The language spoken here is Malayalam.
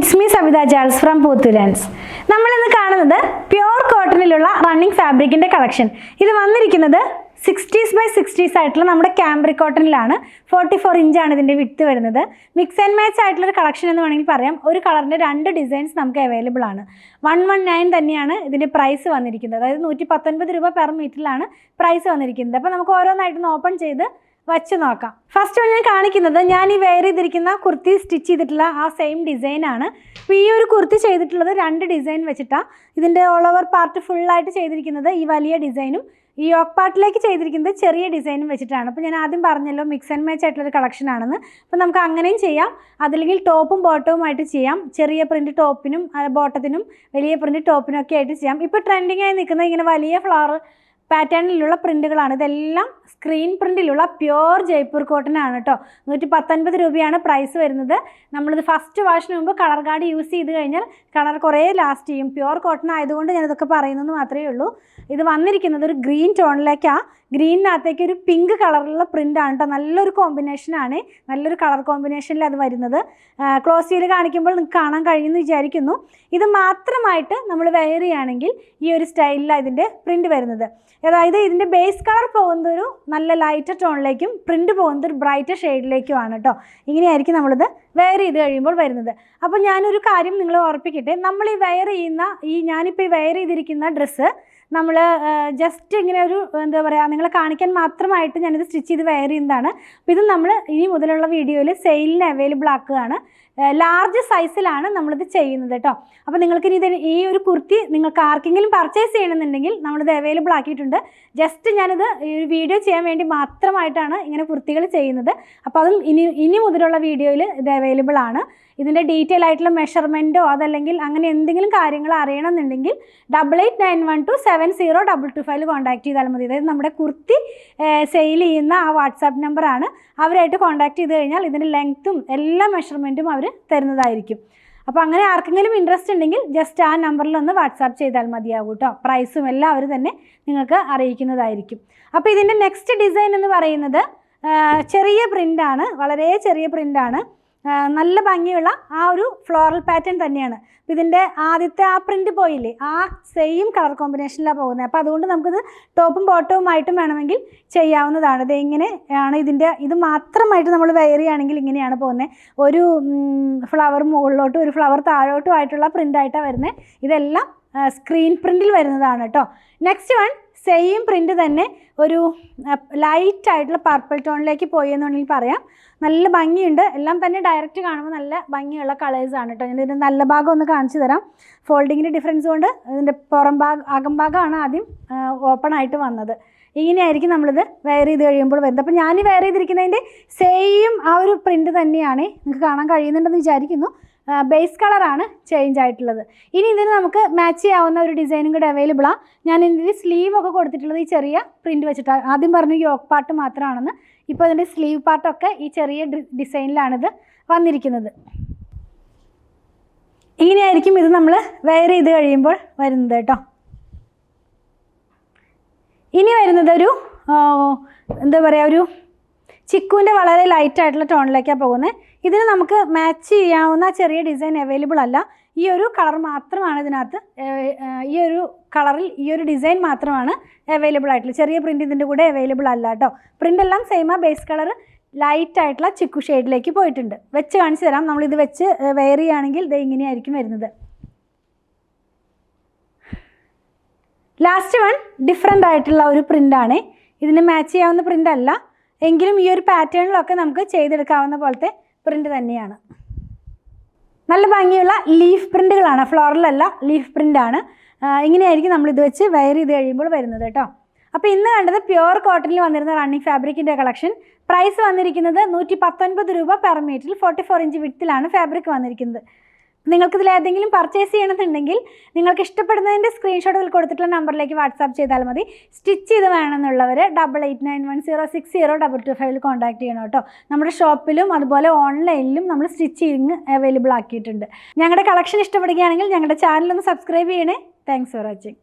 It's me Savitha Charles from Poothurans. നമ്മൾ ഇന്ന് കാണുന്നത് പ്യൂർ കോട്ടണിലുള്ള റണ്ണിങ് ഫാബ്രിക്കിന്റെ കളക്ഷൻ. ഇത് വന്നിരിക്കുന്നത് 60s by 60s ആയിട്ടുള്ള നമ്മുടെ ക്യാമ്പ്രിക് കോട്ടണിലാണ്. 44 ഇഞ്ചാണ് ഇതിന്റെ വിഡ്ത്ത് വരുന്നത്. മിക്സ് ആൻഡ് മാച്ച് ആയിട്ടുള്ള ഒരു കളക്ഷൻ എന്ന് വേണമെങ്കിൽ പറയാം. ഒരു കളറിന്റെ രണ്ട് ഡിസൈൻസ് നമുക്ക് അവൈലബിൾ ആണ്. 119 തന്നെയാണ് ഇതിന്റെ പ്രൈസ് വന്നിരിക്കുന്നത്. അതായത് 119 രൂപ പെർ മീറ്ററിലാണ് പ്രൈസ് വന്നിരിക്കുന്നത്. അപ്പോൾ നമുക്ക് ഓരോന്നായിട്ടൊന്ന് ഓപ്പൺ ചെയ്ത് വച്ച് നോക്കാം. ഫസ്റ്റ് ഞാൻ കാണിക്കുന്നത് ഞാൻ ഈ വെയർ ചെയ്തിരിക്കുന്ന കുർത്തി സ്റ്റിച്ച് ചെയ്തിട്ടുള്ള ആ സെയിം ഡിസൈനാണ്. അപ്പോൾ ഈ ഒരു കുർത്തി ചെയ്തിട്ടുള്ളത് രണ്ട് ഡിസൈൻ വെച്ചിട്ടാണ്. ഇതിൻ്റെ ഓൾ ഓവർ പാർട്ട് ഫുള്ളായിട്ട് ചെയ്തിരിക്കുന്നത് ഈ വലിയ ഡിസൈനും ഈ യോക്ക് പാർട്ടിലേക്ക് ചെയ്തിരിക്കുന്നത് ചെറിയ ഡിസൈനും വെച്ചിട്ടാണ്. അപ്പോൾ ഞാൻ ആദ്യം പറഞ്ഞല്ലോ മിക്സ് ആൻഡ് മാച്ച് ആയിട്ടുള്ളൊരു കളക്ഷൻ ആണെന്ന്. അപ്പോൾ നമുക്ക് അങ്ങനെയും ചെയ്യാം, അതല്ലെങ്കിൽ ടോപ്പും ബോട്ടവുമായിട്ട് ചെയ്യാം. ചെറിയ പ്രിൻറ്റ് ടോപ്പിനും ബോട്ടത്തിനും വലിയ പ്രിൻറ്റ് ടോപ്പിനും ഒക്കെ ആയിട്ട് ചെയ്യാം. ഇപ്പോൾ ട്രെൻഡിങ് ആയി നിൽക്കുന്ന ഇങ്ങനെ വലിയ ഫ്ലവർ പാറ്റേണിലുള്ള പ്രിൻറ്റുകളാണ്. ഇതെല്ലാം സ്ക്രീൻ പ്രിൻറ്റിലുള്ള പ്യുവർ ജയ്പൂർ കോട്ടൺ ആണ് കേട്ടോ. 119 രൂപയാണ് പ്രൈസ് വരുന്നത്. നമ്മളിത് ഫസ്റ്റ് വാഷിന് മുമ്പ് കളർ ഗാർഡ് യൂസ് ചെയ്ത് കഴിഞ്ഞാൽ കളർ കുറേ ലാസ്റ്റ് ചെയ്യും. പ്യുവർ കോട്ടൺ ആയതുകൊണ്ട് ഞാനിതൊക്കെ പറയുന്നത് മാത്രമേ ഉള്ളൂ. ഇത് വന്നിരിക്കുന്നത് ഒരു ഗ്രീൻ ടോണിലേക്കാണ്. ഗ്രീനിനകത്തേക്ക് ഒരു പിങ്ക് കളറിലുള്ള പ്രിൻ്റാണ് കേട്ടോ. നല്ലൊരു കോമ്പിനേഷനാണ്, നല്ലൊരു കളർ കോമ്പിനേഷനിൽ അത് വരുന്നത്. ക്ലോസ് ചെയ്ത് കാണിക്കുമ്പോൾ നിങ്ങൾക്ക് കാണാൻ കഴിയുമെന്ന് വിചാരിക്കുന്നു. ഇത് മാത്രമായിട്ട് നമ്മൾ വെയർ ചെയ്യുകയാണെങ്കിൽ ഈ ഒരു സ്റ്റൈലിലാണ് ഇതിൻ്റെ പ്രിൻ്റ് വരുന്നത്. അതായത് ഇതിൻ്റെ ബേസ് കളർ പോകുന്നത് ഒരു നല്ല ലൈറ്റർ ടോണിലേക്കും പ്രിൻ്റ് പോകുന്നത് ഒരു ബ്രൈറ്റർ ഷെയ്ഡിലേക്കുമാണ് കേട്ടോ. ഇങ്ങനെയായിരിക്കും നമ്മളിത് വെയർ ചെയ്ത് കഴിയുമ്പോൾ വരുന്നത്. അപ്പോൾ ഞാനൊരു കാര്യം നിങ്ങൾ ഓർപ്പിക്കട്ടെ, നമ്മൾ ഈ വെയർ ചെയ്യുന്ന ഞാനിപ്പോൾ ഈ വെയർ ചെയ്തിരിക്കുന്ന ഡ്രസ്സ് നമ്മൾ ജസ്റ്റ് ഇങ്ങനെ ഒരു എന്താ പറയുക നിങ്ങളെ കാണിക്കാൻ മാത്രമായിട്ട് ഞാനിത് സ്റ്റിച്ച് ചെയ്ത് വെയർ ചെയ്യുന്നതാണ്. അപ്പോൾ ഇത് നമ്മൾ ഇനി മുതലുള്ള വീഡിയോയിൽ സെയിലിന് അവൈലബിൾ ആക്കുകയാണ്. ലാർജ് സൈസിലാണ് നമ്മളിത് ചെയ്യുന്നത് കേട്ടോ. അപ്പോൾ നിങ്ങൾക്ക് ഇത് ഈ ഒരു കുർത്തി നിങ്ങൾക്ക് ആർക്കെങ്കിലും പർച്ചേസ് ചെയ്യണമെന്നുണ്ടെങ്കിൽ നമ്മളിത് അവൈലബിൾ ആക്കിയിട്ടുണ്ട്. ജസ്റ്റ് ഞാനിത് ഈ ഒരു വീഡിയോ ചെയ്യാൻ വേണ്ടി മാത്രമായിട്ടാണ് ഇങ്ങനെ കുർത്തികൾ ചെയ്യുന്നത്. അപ്പോൾ അതും ഇനി മുതലുള്ള വീഡിയോയിൽ ഇത് അവൈലബിൾ ആണ്. ഇതിൻ്റെ ഡീറ്റെയിൽ ആയിട്ടുള്ള മെഷർമെൻറ്റോ അതല്ലെങ്കിൽ അങ്ങനെ എന്തെങ്കിലും കാര്യങ്ങൾ അറിയണമെന്നുണ്ടെങ്കിൽ 8891270225 കോൺടാക്ട് ചെയ്താൽ മതി. അതായത് നമ്മുടെ കുർത്തി സെയിൽ ചെയ്യുന്ന ആ വാട്സാപ്പ് നമ്പറാണ്. അവരായിട്ട് കോൺടാക്ട് ചെയ്ത് കഴിഞ്ഞാൽ ഇതിൻ്റെ ലെങ്ത്തും എല്ലാ മെഷർമെൻറ്റും അവർ തരുന്നതായിരിക്കും. അപ്പോൾ അങ്ങനെ ആർക്കെങ്കിലും ഇൻട്രസ്റ്റ് ഉണ്ടെങ്കിൽ ജസ്റ്റ് ആ നമ്പറിലൊന്ന് വാട്സാപ്പ് ചെയ്താൽ മതിയാകും കേട്ടോ. പ്രൈസും എല്ലാം അവർ തന്നെ നിങ്ങൾക്ക് അറിയിക്കുന്നതായിരിക്കും. അപ്പോൾ ഇതിൻ്റെ നെക്സ്റ്റ് ഡിസൈൻ എന്ന് പറയുന്നത് ചെറിയ പ്രിൻ്റാണ്, വളരെ ചെറിയ പ്രിൻ്റാണ്. നല്ല ഭംഗിയുള്ള ആ ഒരു ഫ്ലോറൽ പാറ്റേൺ തന്നെയാണ്. അപ്പോൾ ഇതിൻ്റെ ആദ്യത്തെ ആ പ്രിൻറ്റ് പോയില്ലേ, ആ സെയിം കളർ കോമ്പിനേഷനിലാണ് പോകുന്നത്. അപ്പോൾ അതുകൊണ്ട് നമുക്കിത് ടോപ്പും ബോട്ടവുമായിട്ടും വേണമെങ്കിൽ ചെയ്യാവുന്നതാണ്. ഇത് എങ്ങനെയാണ് ഇത് മാത്രമായിട്ട് നമ്മൾ വെയർ ചെയ്യുകയാണെങ്കിൽ ഇങ്ങനെയാണ് പോകുന്നത്. ഒരു ഫ്ലവർ മുകളിലോട്ടും ഒരു ഫ്ലവർ താഴോട്ടും ആയിട്ടുള്ള പ്രിൻ്റായിട്ടാണ് വരുന്നത്. ഇതെല്ലാം സ്ക്രീൻ പ്രിൻറ്റിൽ വരുന്നതാണ് കേട്ടോ. നെക്സ്റ്റ് വൺ സെയിം പ്രിൻറ്റ് തന്നെ ഒരു ലൈറ്റ് ആയിട്ടുള്ള പർപ്പിൾ ടോണിലേക്ക് പോയി എന്നുണ്ടെങ്കിൽ പറയാം. നല്ല ഭംഗിയുണ്ട്. എല്ലാം തന്നെ ഡയറക്റ്റ് കാണുമ്പോൾ നല്ല ഭംഗിയുള്ള കളേഴ്സാണ് കേട്ടോ. ഞാൻ ഇതിൻ്റെ നല്ല ഭാഗം ഒന്ന് കാണിച്ചു തരാം. ഫോൾഡിങ്ങിൻ്റെ ഡിഫറൻസ് കൊണ്ട് ഇതിൻ്റെ അകംഭാഗമാണ് ആദ്യം ഓപ്പൺ ആയിട്ട് വന്നത്. ഇങ്ങനെയായിരിക്കും നമ്മളിത് വെയർ ചെയ്ത് കഴിയുമ്പോൾ വരുന്നത്. അപ്പോൾ ഞാൻ വെയർ ചെയ്തിരിക്കുന്നതിൻ്റെ സെയിം ആ ഒരു പ്രിൻറ്റ് തന്നെയാണ്. നിങ്ങൾക്ക് കാണാൻ കഴിയുന്നുണ്ടെന്ന് വിചാരിക്കുന്നു. ബേസ് കളറാണ് ചേഞ്ച് ആയിട്ടുള്ളത്. ഇനി ഇതിന് നമുക്ക് മാച്ച് ചെയ്യാവുന്ന ഒരു ഡിസൈനും കൂടെ അവൈലബിളാണ്. ഞാൻ ഇതിൻ്റെ സ്ലീവ് ഒക്കെ കൊടുത്തിട്ടുള്ളത് ഈ ചെറിയ പ്രിൻറ്റ് വെച്ചിട്ടാണ്. ആദ്യം പറഞ്ഞു യോക്ക് പാർട്ട് മാത്രമാണെന്ന്. ഇപ്പോൾ ഇതിൻ്റെ സ്ലീവ് പാർട്ടൊക്കെ ഈ ചെറിയ ഡിസൈനിലാണിത് വന്നിരിക്കുന്നത്. ഇങ്ങനെയായിരിക്കും ഇത് നമ്മൾ വെയർ ചെയ്ത് കഴിയുമ്പോൾ വരുന്നത് കേട്ടോ. ഇനി വരുന്നത് ഒരു എന്താ പറയുക, ഒരു ചിക്കുവിൻ്റെ വളരെ ലൈറ്റായിട്ടുള്ള ടോണിലേക്കാണ് പോകുന്നത്. ഇതിന് നമുക്ക് മാച്ച് ചെയ്യാവുന്ന ചെറിയ ഡിസൈൻ അവൈലബിൾ അല്ല. ഈ ഒരു കളർ മാത്രമാണ് ഇതിനകത്ത്, ഈ ഒരു കളറിൽ ഈ ഒരു ഡിസൈൻ മാത്രമാണ് അവൈലബിൾ ആയിട്ടുള്ളത്. ചെറിയ പ്രിൻറ്റ് ഇതിൻ്റെ കൂടെ അവൈലബിൾ അല്ല കേട്ടോ. പ്രിൻ്റ് എല്ലാം സെയിം. ബേസ് കളർ ലൈറ്റായിട്ടുള്ള ചിക്കു ഷെയ്ഡിലേക്ക് പോയിട്ടുണ്ട്. വെച്ച് കാണിച്ചു തരാം. നമ്മളിത് വെച്ച് വെയർ ചെയ്യുകയാണെങ്കിൽ ഇത് ഇങ്ങനെയായിരിക്കും വരുന്നത്. ലാസ്റ്റ് വൺ ഡിഫറെൻ്റ് ആയിട്ടുള്ള ഒരു പ്രിൻ്റാണ്. ഇതിന് മാച്ച് ചെയ്യാവുന്ന പ്രിൻ്റ് അല്ല, എങ്കിലും ഈ ഒരു പാറ്റേണിലൊക്കെ നമുക്ക് ചെയ്തെടുക്കാവുന്ന പോലത്തെ പ്രിൻ്റ് തന്നെയാണ്. നല്ല ഭംഗിയുള്ള ലീഫ് പ്രിൻ്റുകളാണ്, ഫ്ലോറലല്ല, ലീഫ് പ്രിൻ്റാണ്. ഇങ്ങനെയായിരിക്കും നമ്മളിത് വെച്ച് വെയർ ചെയ്ത് കഴിയുമ്പോൾ വരുന്നത് കേട്ടോ. അപ്പോൾ ഇന്ന് കണ്ടത് പ്യുവർ കോട്ടണിൽ വന്നിരുന്ന റണ്ണിങ് ഫാബ്രിക്കിൻ്റെ കളക്ഷൻ. പ്രൈസ് വന്നിരിക്കുന്നത് 119 രൂപ പെർ മീറ്ററിൽ 44 ഇഞ്ച് വിഡ്ത്തിലാണ് ഫാബ്രിക് വന്നിരിക്കുന്നത്. നിങ്ങൾക്കിതിൽ ഏതെങ്കിലും പർച്ചേസ് ചെയ്യണമെന്നുണ്ടെങ്കിൽ നിങ്ങൾക്ക് ഇഷ്ടപ്പെടുന്നതിൻ്റെ സ്ക്രീൻഷോട്ട് ഇതിൽ കൊടുത്തിട്ടുള്ള നമ്പറിലേക്ക് വാട്സാപ്പ് ചെയ്താൽ മതി. സ്റ്റിച്ച് ചെയ്ത് വേണമെന്നുള്ളവർ 8891060225 കോൺടാക്ട് ചെയ്യണം കേട്ടോ. നമ്മുടെ ഷോപ്പിലും അതുപോലെ ഓൺലൈനിലും നമ്മൾ സ്റ്റിച്ചിങ് അവൈലബിൾ ആക്കിയിട്ടുണ്ട്. ഞങ്ങളുടെ കളക്ഷൻ ഇഷ്ടപ്പെടുകയാണെങ്കിൽ ഞങ്ങളുടെ ചാനലൊന്ന് സബ്സ്ക്രൈബ് ചെയ്യണേ. Thanks for watching.